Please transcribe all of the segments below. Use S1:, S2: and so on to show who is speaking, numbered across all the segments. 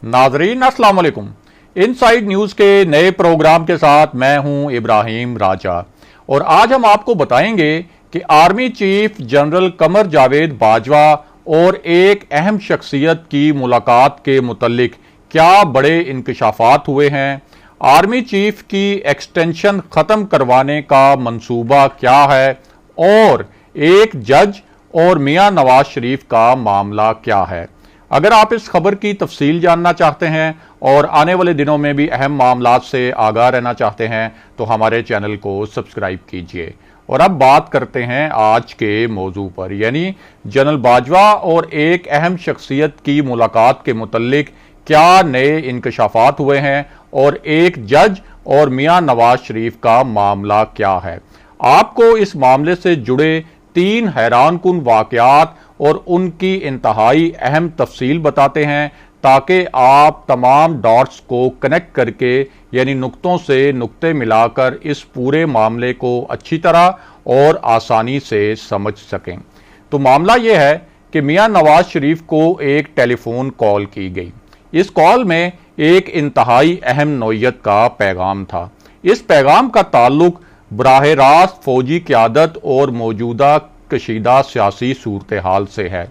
S1: नाजरीन अस्सलाम वालेकुम। इनसाइड न्यूज के नए प्रोग्राम के साथ मैं हूं इब्राहिम राजा और आज हम आपको बताएंगे कि army chief general Qamar Javed Bajwa और एक अहम शख्सियत की मुलाकात के मुतल्लिक क्या बड़े इंकशाफात हुए हैं, आर्मी चीफ की एक्सटेंशन खत्म करवाने का मंसूबा क्या है और एक जज और मियां नवाज शरीफ का मामला क्या है। अगर आप इस खबर की तफसील जानना चाहते हैं और आने वाले दिनों में भी अहम मामलात से आगाह रहना चाहते हैं तो हमारे चैनल को सब्सक्राइब कीजिए। और अब बात करते हैं आज के मौजू पर, यानी जनरल बाजवा और एक अहम शख्सियत की मुलाकात के मुतल्लिक क्या नए इंकशाफात हुए हैं और एक जज और मियां नवाज शरीफ का मामला क्या है। आपको इस मामले से जुड़े 3 हैरानकुन वाकयात और उनकी इंतहाई अहम तफसील बताते हैं ताकि आप तमाम डॉट्स को कनेक्ट करके यानी नुक्तों से नुक्ते मिलाकर इस पूरे मामले को अच्छी तरह और आसानी से समझ सकें। तो मामला यह है कि मियां नवाज शरीफ को एक टेलीफोन कॉल की गई। इस कॉल में एक इंतहाई अहम नौयत का पैगाम था। इस पैगाम का ताल्लुक बराह रास्त फौजी क़यादत और मौजूदा कशीदा सियासी सूरत हाल से है।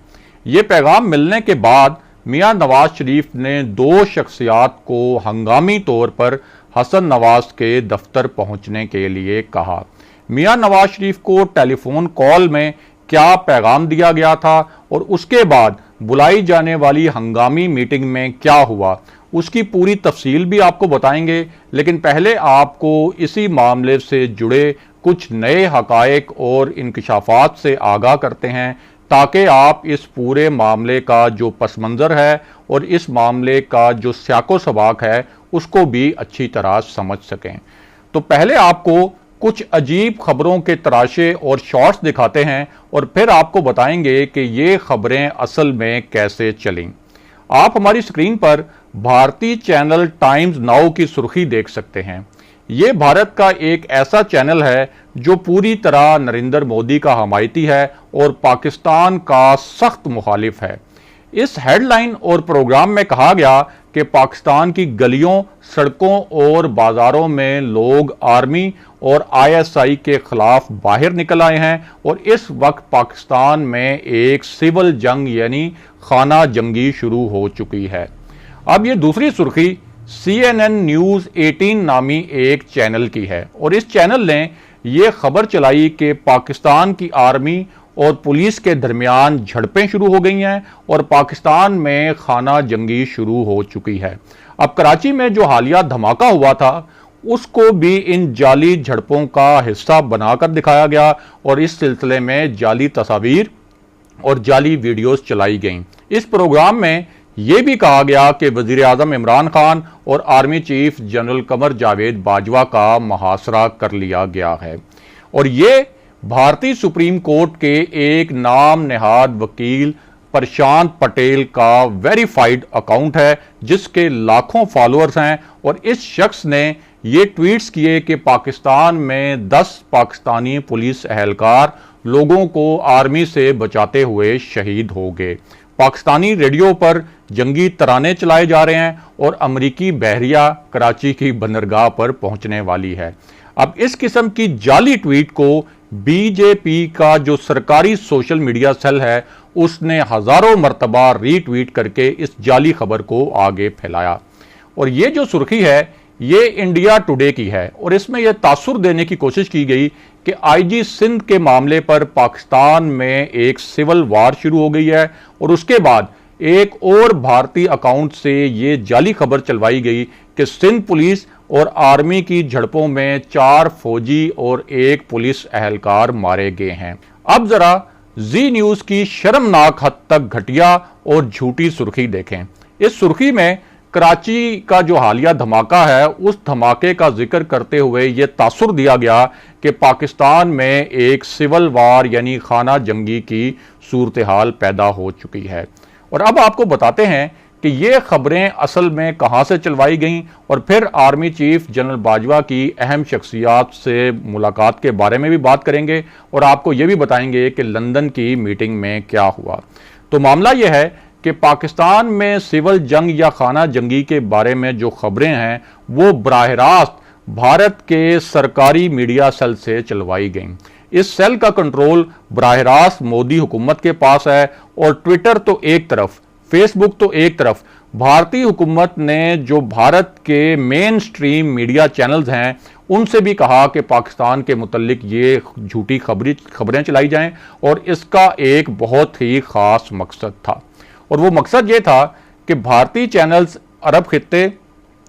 S1: ये पैगाम मिलने के बाद मियां नवाज शरीफ ने 2 शख्सियात को हंगामी तौर पर हसन नवाज के दफ्तर पहुंचने के लिए कहा। मियां नवाज शरीफ को टेलीफोन कॉल में क्या पैगाम दिया गया था और उसके बाद बुलाई जाने वाली हंगामी मीटिंग में क्या हुआ, उसकी पूरी तफसील भी आपको बताएंगे। लेकिन पहले आपको इसी मामले से जुड़े कुछ नए हकायक और इंकशाफात से आगाह करते हैं ताकि आप इस पूरे मामले का जो पस मंज़र है और इस मामले का जो स्याको सबाक है उसको भी अच्छी तरह समझ सकें। तो पहले आपको कुछ अजीब खबरों के तराशे और शॉर्ट्स दिखाते हैं और फिर आपको बताएंगे कि ये खबरें असल में कैसे चलीं। आप हमारी स्क्रीन पर भारतीय चैनल टाइम्स नाउ की सुर्खी देख सकते हैं। ये भारत का एक ऐसा चैनल है जो पूरी तरह नरेंद्र मोदी का हमायती है और पाकिस्तान का सख्त मुखालिफ है। इस हेडलाइन और प्रोग्राम में कहा गया कि पाकिस्तान की गलियों, सड़कों और बाजारों में लोग आर्मी और आईएसआई के खिलाफ बाहर निकल आए हैं और इस वक्त पाकिस्तान में एक सिविल जंग यानी खाना जंगी शुरू हो चुकी है। अब ये दूसरी सुर्खी CNN न्यूज 18 नामी एक चैनल की है और इस चैनल ने यह खबर चलाई कि पाकिस्तान की आर्मी और पुलिस के दरमियान झड़पें शुरू हो गई हैं और पाकिस्तान में खाना जंगी शुरू हो चुकी है। अब कराची में जो हालिया धमाका हुआ था उसको भी इन जाली झड़पों का हिस्सा बनाकर दिखाया गया और इस सिलसिले में जाली तस्वीर और जाली वीडियोस चलाई गईं। इस प्रोग्राम में यह भी कहा गया कि वजीर आजम इमरान खान और army chief general Qamar Javed Bajwa का मुहासरा कर लिया गया है और ये भारतीय सुप्रीम कोर्ट के एक नाम नेहाद वकील प्रशांत पटेल का वेरीफाइड अकाउंट है जिसके लाखों फॉलोअर्स हैं और इस शख्स ने ये ट्वीट्स किए कि पाकिस्तान में 10 पाकिस्तानी पुलिस एहलकार लोगों को आर्मी से बचाते हुए शहीद हो गए। पाकिस्तानी रेडियो पर जंगी तराने चलाए जा रहे हैं और अमरीकी बहरिया कराची की बंदरगाह पर पहुंचने वाली है। अब इस किस्म की जाली ट्वीट को बीजेपी का जो सरकारी सोशल मीडिया सेल है उसने हजारों मरतबा रीट्वीट करके इस जाली खबर को आगे फैलाया। और ये जो सुर्खी है ये इंडिया टुडे की है और इसमें यह तासुर देने की कोशिश की गई कि आईजी सिंध के मामले पर पाकिस्तान में एक सिविल वार शुरू हो गई है और उसके बाद एक और भारतीय अकाउंट से ये जाली खबर चलवाई गई कि सिंध पुलिस और आर्मी की झड़पों में 4 फौजी और 1 पुलिस एहलकार मारे गए हैं। अब जरा जी न्यूज की शर्मनाक हद तक घटिया और झूठी सुर्खी देखें। इस सुर्खी में कराची का जो हालिया धमाका है उस धमाके का जिक्र करते हुए यह तासुर दिया गया कि पाकिस्तान में एक सिविल वार यानी खाना जंगी की सूरत हाल पैदा हो चुकी है। और अब आपको बताते हैं कि ये खबरें असल में कहां से चलवाई गईं और फिर आर्मी चीफ जनरल बाजवा की अहम शख्सियात से मुलाकात के बारे में भी बात करेंगे और आपको ये भी बताएंगे कि लंदन की मीटिंग में क्या हुआ। तो मामला यह है कि पाकिस्तान में सिविल जंग या खाना जंगी के बारे में जो खबरें हैं वो बराह रास्त भारत के सरकारी मीडिया सेल से चलवाई गईं। इस सेल का कंट्रोल बराह रास्त मोदी हुकूमत के पास है और ट्विटर तो एक तरफ, फेसबुक तो एक तरफ, भारतीय हुकूमत ने जो भारत के मेन स्ट्रीम मीडिया चैनल्स हैं उनसे भी कहा कि पाकिस्तान के मुतल्लिक ये झूठी खबरें चलाई जाएं और इसका एक बहुत ही खास मकसद था। और वो मकसद ये था कि भारतीय चैनल्स अरब खित्ते,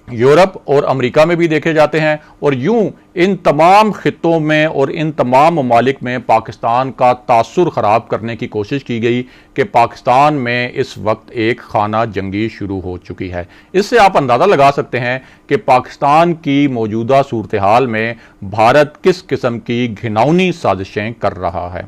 S1: यूरोप और अमेरिका में भी देखे जाते हैं और यूं इन तमाम खित्तों में और इन तमाम ममालिक में पाकिस्तान का तासुर खराब करने की कोशिश की गई कि पाकिस्तान में इस वक्त एक खाना जंगी शुरू हो चुकी है। इससे आप अंदाज़ा लगा सकते हैं कि पाकिस्तान की मौजूदा सूरत हाल में भारत किस किस्म की घिनौनी साजिशें कर रहा है।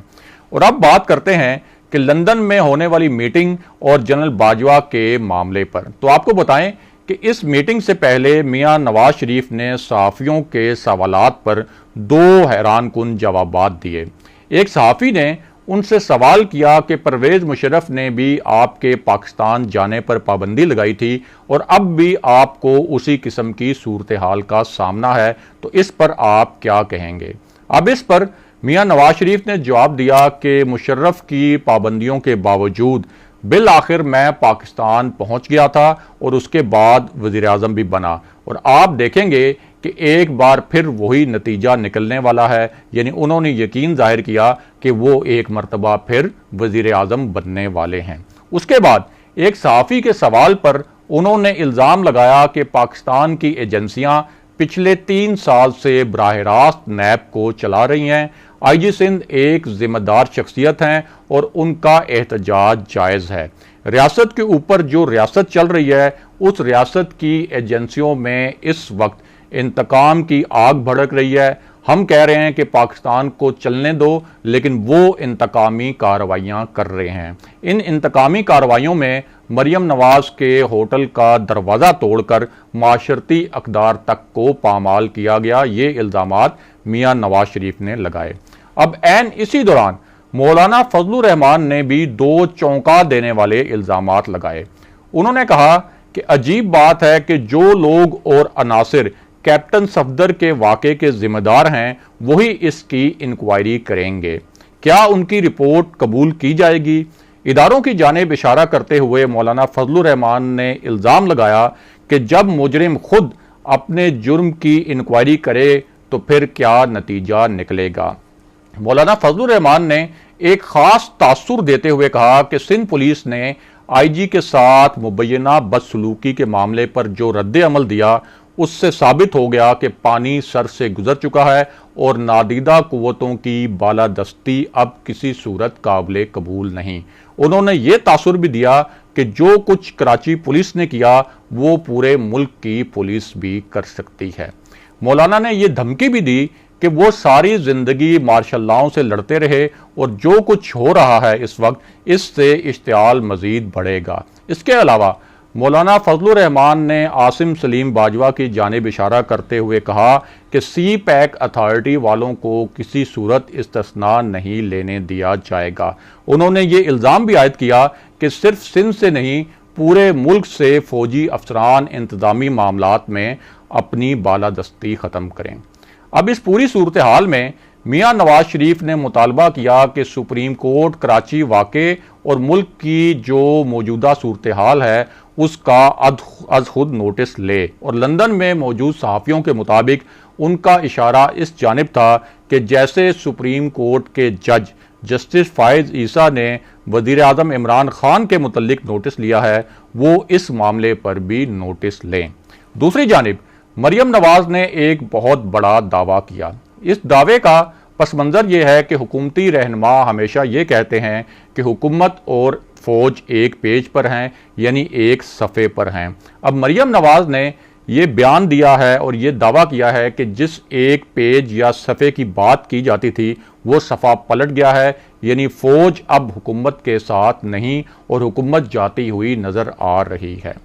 S1: और अब बात करते हैं कि लंदन में होने वाली मीटिंग और जनरल बाजवा के मामले पर। तो आपको बताएं कि इस मीटिंग से पहले मियां नवाज शरीफ ने सहाफ़ियों के सवालात पर दो हैरानकुन जवाबात दिए। एक सहाफ़ी ने उनसे सवाल किया कि परवेज़ मुशर्रफ ने भी आपके पाकिस्तान जाने पर पाबंदी लगाई थी और अब भी आपको उसी किस्म की सूरत हाल का सामना है, तो इस पर आप क्या कहेंगे। अब इस पर मियां नवाज शरीफ ने जवाब दिया कि मुशर्रफ की पाबंदियों के बावजूद बिल आखिर मैं पाकिस्तान पहुंच गया था और उसके बाद वज़ीर आज़म भी बना और आप देखेंगे कि एक बार फिर वही नतीजा निकलने वाला है। यानी उन्होंने यकीन जाहिर किया कि वो एक मरतबा फिर वज़ीर आज़म बनने वाले हैं। उसके बाद एक सहाफ़ी के सवाल पर उन्होंने इल्ज़ाम लगाया कि पाकिस्तान की एजेंसियां पिछले 3 साल से बराह रास्त नैब को चला रही हैं। आईजी सिंध एक जिम्मेदार शख्सियत हैं और उनका एहतजाज जायज़ है। रियासत के ऊपर जो रियासत चल रही है उस रियासत की एजेंसियों में इस वक्त इंतकाम की आग भड़क रही है। हम कह रहे हैं कि पाकिस्तान को चलने दो, लेकिन वो इंतकामी कार्रवाइयाँ कर रहे हैं। इन इंतकामी कार्रवाइयों में मरियम नवाज के होटल का दरवाज़ा तोड़कर माशरती अक़दार तक को पामाल किया गया, ये इल्ज़ामात मियां नवाज शरीफ ने लगाए। अब ऐन इसी दौरान मौलाना फजलुर रहमान ने भी दो चौंका देने वाले इल्ज़ामात लगाए। उन्होंने कहा कि अजीब बात है कि जो लोग और अनासिर कैप्टन सफदर के वाक़े के जिम्मेदार हैं वही इसकी इंक्वायरी करेंगे, क्या उनकी रिपोर्ट कबूल की जाएगी। इदारों की जानिब इशारा करते हुए मौलाना फजलुर रहमान ने इल्ज़ाम लगाया कि जब मुजरिम खुद अपने जुर्म की इंक्वायरी करे तो फिर क्या नतीजा निकलेगा। मौलाना फजलुर रहमान ने एक खास तासुर देते हुए कहा कि सिंध पुलिस ने आईजी के साथ मुबैना बदसलूकी के मामले पर जो रद्द अमल दिया उससे साबित हो गया कि पानी सर से गुजर चुका है और नादीदा कुव्वतों की बालादस्ती अब किसी सूरत काबिल कबूल नहीं। उन्होंने ये तासुर भी दिया कि जो कुछ कराची पुलिस ने किया वो पूरे मुल्क की पुलिस भी कर सकती है। मौलाना ने यह धमकी भी दी कि वो सारी जिंदगी मार्शल लॉ से लड़ते रहे और जो कुछ हो रहा है इस वक्त इससे इश्तियाल मजीद बढ़ेगा। इसके अलावा मौलाना फजलुर रहमान ने आसिम सलीम बाजवा की जानिब इशारा करते हुए कहा कि सी पैक अथॉरिटी वालों को किसी सूरत इस्तिस्ना नहीं लेने दिया जाएगा। उन्होंने ये इल्ज़ाम भी आयद किया कि सिर्फ सिंध से नहीं पूरे मुल्क से फौजी अफसरान इंतजामी मामलात में अपनी बालादस्ती ख़त्म करें। अब इस पूरी सूरत हाल में मियां नवाज शरीफ ने मुतालबा किया कि सुप्रीम कोर्ट कराची वाक़े और मुल्क की जो मौजूदा सूरत हाल है उसका अज खुद नोटिस ले और लंदन में मौजूद सहाफ़ियों के मुताबिक उनका इशारा इस जानिब था कि जैसे सुप्रीम कोर्ट के जज जस्टिस फायज ईसा ने वज़ीर आज़म इमरान खान के मुतल्लिक नोटिस लिया है वो इस मामले पर भी नोटिस लें। दूसरी जानिब मरियम नवाज ने एक बहुत बड़ा दावा किया। इस दावे का पस मंज़र यह है कि हुकूमती रहनुमा हमेशा ये कहते हैं कि हुकूमत और फौज एक पेज पर हैं, यानी एक सफ़े पर हैं। अब मरियम नवाज ने ये बयान दिया है और ये दावा किया है कि जिस एक पेज या सफ़े की बात की जाती थी वो सफ़ा पलट गया है, यानी फ़ौज अब हुकूमत के साथ नहीं और हुकूमत जाती हुई नज़र आ रही है।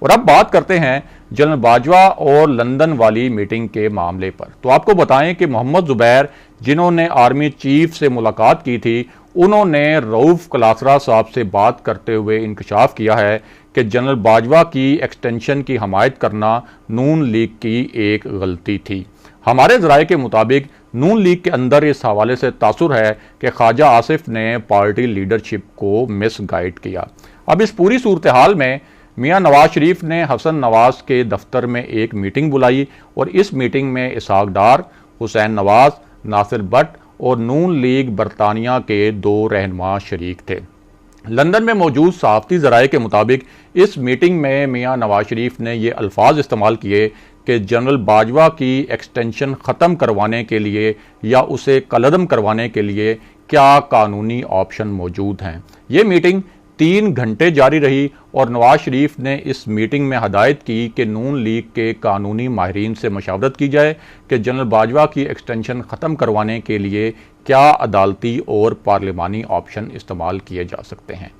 S1: और अब बात करते हैं जनरल बाजवा और लंदन वाली मीटिंग के मामले पर। तो आपको बताएं कि मोहम्मद जुबैर जिन्होंने आर्मी चीफ से मुलाकात की थी उन्होंने रऊफ कलासरा साहब से बात करते हुए इंकशाफ किया है कि जनरल बाजवा की एक्सटेंशन की हमायत करना नून लीग की एक गलती थी। हमारे ज़राए के मुताबिक नून लीग के अंदर इस हवाले से तासुर है कि ख्वाजा आसिफ ने पार्टी लीडरशिप को मिसगाइड किया। अब इस पूरी सूरत हाल में मियां नवाज शरीफ ने हसन नवाज के दफ्तर में एक मीटिंग बुलाई और इस मीटिंग में इसहाक डार, हुसैन नवाज, नासिर भट्ट और नून लीग बरतानिया के 2 रहनुमा शरीक थे। लंदन में मौजूद सहाफ़ती ज़राए के मुताबिक इस मीटिंग में मियां नवाज शरीफ ने ये अल्फाज इस्तेमाल किए कि जनरल बाजवा की एक्सटेंशन ख़त्म करवाने के लिए या उसे कलअदम करवाने के लिए क्या कानूनी ऑप्शन मौजूद हैं। ये मीटिंग 3 घंटे जारी रही और नवाज शरीफ ने इस मीटिंग में हदायत की कि नून लीग के कानूनी माहिरीन से मशावरत की जाए कि जनरल बाजवा की एक्सटेंशन ख़त्म करवाने के लिए क्या अदालती और पार्लिमानी ऑप्शन इस्तेमाल किए जा सकते हैं।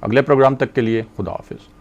S1: अगले प्रोग्राम तक के लिए खुदा हाफिज़।